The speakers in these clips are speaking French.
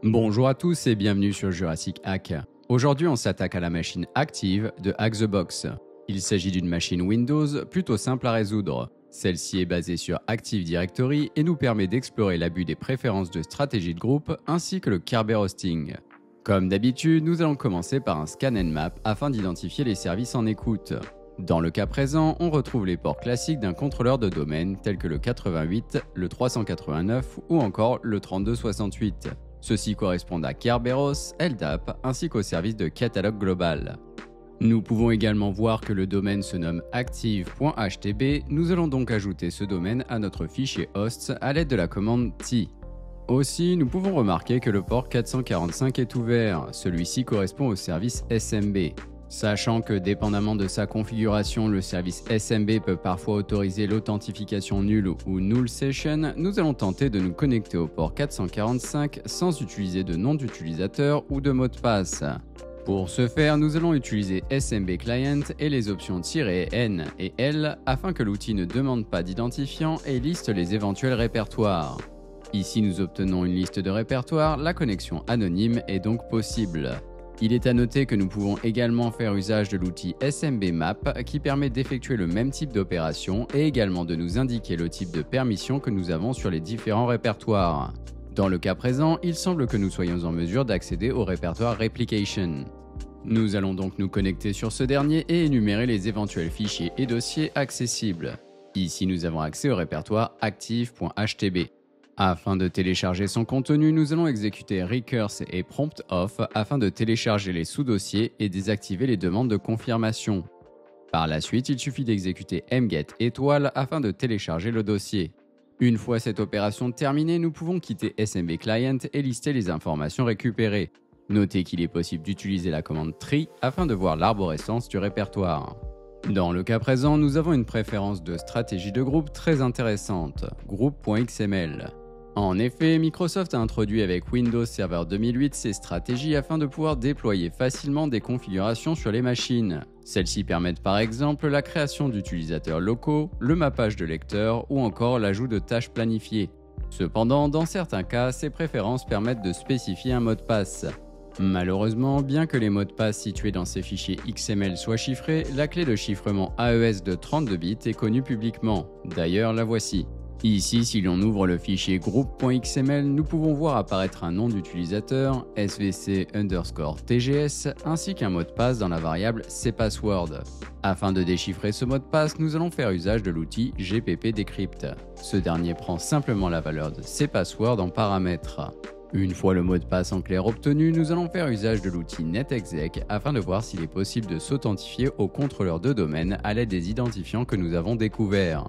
Bonjour à tous et bienvenue sur Jurassic Hack. Aujourd'hui, on s'attaque à la machine Active de Hack the Box. Il s'agit d'une machine Windows plutôt simple à résoudre. Celle-ci est basée sur Active Directory et nous permet d'explorer l'abus des préférences de stratégie de groupe ainsi que le Kerberos hosting. Comme d'habitude, nous allons commencer par un scan and map afin d'identifier les services en écoute. Dans le cas présent, on retrouve les ports classiques d'un contrôleur de domaine tels que le 88, le 389 ou encore le 3268. Ceux-ci correspondent à Kerberos, LDAP ainsi qu'au service de catalogue global. Nous pouvons également voir que le domaine se nomme active.htb, nous allons donc ajouter ce domaine à notre fichier host à l'aide de la commande t. Aussi, nous pouvons remarquer que le port 445 est ouvert, celui-ci correspond au service SMB. Sachant que dépendamment de sa configuration, le service SMB peut parfois autoriser l'authentification nulle ou null session, nous allons tenter de nous connecter au port 445 sans utiliser de nom d'utilisateur ou de mot de passe. Pour ce faire, nous allons utiliser SMB Client et les options "-n" et "l" afin que l'outil ne demande pas d'identifiant et liste les éventuels répertoires. Ici, nous obtenons une liste de répertoires, la connexion anonyme est donc possible. Il est à noter que nous pouvons également faire usage de l'outil SMB Map qui permet d'effectuer le même type d'opération et également de nous indiquer le type de permission que nous avons sur les différents répertoires. Dans le cas présent, il semble que nous soyons en mesure d'accéder au répertoire Replication. Nous allons donc nous connecter sur ce dernier et énumérer les éventuels fichiers et dossiers accessibles. Ici, nous avons accès au répertoire active.htb. Afin de télécharger son contenu, nous allons exécuter recurse et prompt off afin de télécharger les sous-dossiers et désactiver les demandes de confirmation. Par la suite, il suffit d'exécuter mget étoile afin de télécharger le dossier. Une fois cette opération terminée, nous pouvons quitter SMB Client et lister les informations récupérées. Notez qu'il est possible d'utiliser la commande tree afin de voir l'arborescence du répertoire. Dans le cas présent, nous avons une préférence de stratégie de groupe très intéressante, groupe.xml. En effet, Microsoft a introduit avec Windows Server 2008 ces stratégies afin de pouvoir déployer facilement des configurations sur les machines. Celles-ci permettent par exemple la création d'utilisateurs locaux, le mappage de lecteurs ou encore l'ajout de tâches planifiées. Cependant, dans certains cas, ces préférences permettent de spécifier un mot de passe. Malheureusement, bien que les mots de passe situés dans ces fichiers XML soient chiffrés, la clé de chiffrement AES de 32 bits est connue publiquement. D'ailleurs, la voici. Ici, si l'on ouvre le fichier groupe.xml, nous pouvons voir apparaître un nom d'utilisateur, svc_tgs, ainsi qu'un mot de passe dans la variable cpassword. Afin de déchiffrer ce mot de passe, nous allons faire usage de l'outil gppdecrypt. Ce dernier prend simplement la valeur de cpassword en paramètres. Une fois le mot de passe en clair obtenu, nous allons faire usage de l'outil netexec afin de voir s'il est possible de s'authentifier au contrôleur de domaine à l'aide des identifiants que nous avons découverts.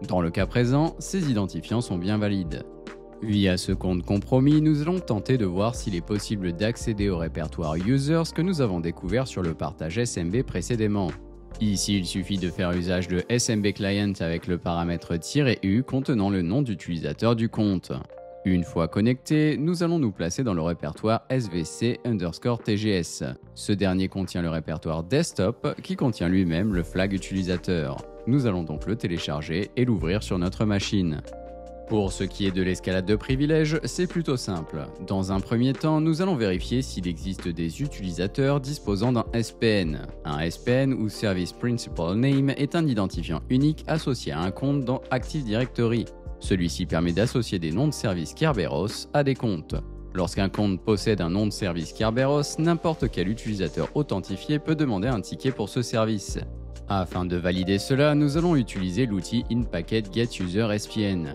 Dans le cas présent, ces identifiants sont bien valides. Via ce compte compromis, nous allons tenter de voir s'il est possible d'accéder au répertoire Users que nous avons découvert sur le partage SMB précédemment. Ici, il suffit de faire usage de SMB Client avec le paramètre "-u contenant le nom d'utilisateur du compte. Une fois connecté, nous allons nous placer dans le répertoire svc_tgs. Ce dernier contient le répertoire Desktop qui contient lui-même le flag utilisateur. Nous allons donc le télécharger et l'ouvrir sur notre machine. Pour ce qui est de l'escalade de privilèges, c'est plutôt simple. Dans un premier temps, nous allons vérifier s'il existe des utilisateurs disposant d'un SPN. Un SPN ou Service Principal Name est un identifiant unique associé à un compte dans Active Directory. Celui-ci permet d'associer des noms de service Kerberos à des comptes. Lorsqu'un compte possède un nom de service Kerberos, n'importe quel utilisateur authentifié peut demander un ticket pour ce service. Afin de valider cela, nous allons utiliser l'outil inpacketGetUserSPN.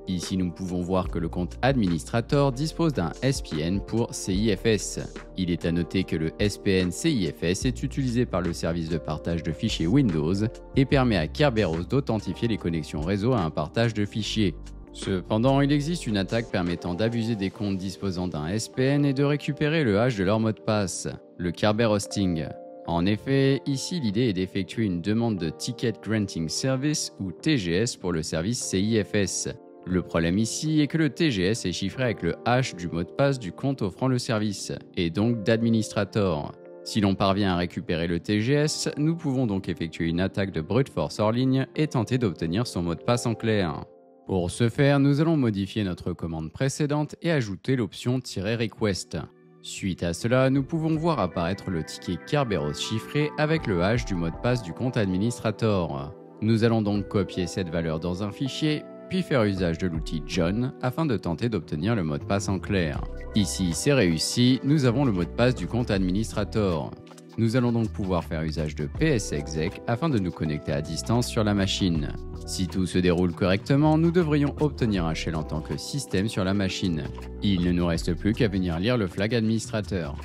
Ici, nous pouvons voir que le compte administrator dispose d'un SPN pour CIFS. Il est à noter que le SPN CIFS est utilisé par le service de partage de fichiers Windows et permet à Kerberos d'authentifier les connexions réseau à un partage de fichiers. Cependant, il existe une attaque permettant d'abuser des comptes disposant d'un SPN et de récupérer le hash de leur mot de passe, le Kerberos hosting. En effet, ici l'idée est d'effectuer une demande de Ticket Granting Service ou TGS pour le service CIFS. Le problème ici est que le TGS est chiffré avec le hash du mot de passe du compte offrant le service, et donc d'administrator. Si l'on parvient à récupérer le TGS, nous pouvons donc effectuer une attaque de brute force hors ligne et tenter d'obtenir son mot de passe en clair. Pour ce faire, nous allons modifier notre commande précédente et ajouter l'option "-request". Suite à cela, nous pouvons voir apparaître le ticket Kerberos chiffré avec le hash du mot de passe du compte administrator. Nous allons donc copier cette valeur dans un fichier, puis faire usage de l'outil John afin de tenter d'obtenir le mot de passe en clair. Ici, c'est réussi, nous avons le mot de passe du compte administrator. Nous allons donc pouvoir faire usage de psexec afin de nous connecter à distance sur la machine. Si tout se déroule correctement, nous devrions obtenir un shell en tant que système sur la machine. Il ne nous reste plus qu'à venir lire le flag administrateur.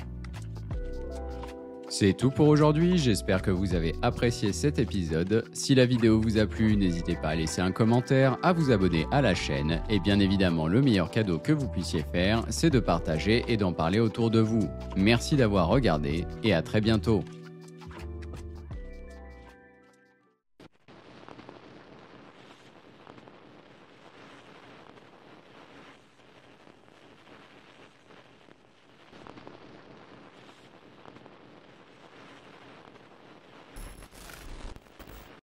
C'est tout pour aujourd'hui, j'espère que vous avez apprécié cet épisode. Si la vidéo vous a plu, n'hésitez pas à laisser un commentaire, à vous abonner à la chaîne et bien évidemment le meilleur cadeau que vous puissiez faire, c'est de partager et d'en parler autour de vous. Merci d'avoir regardé et à très bientôt.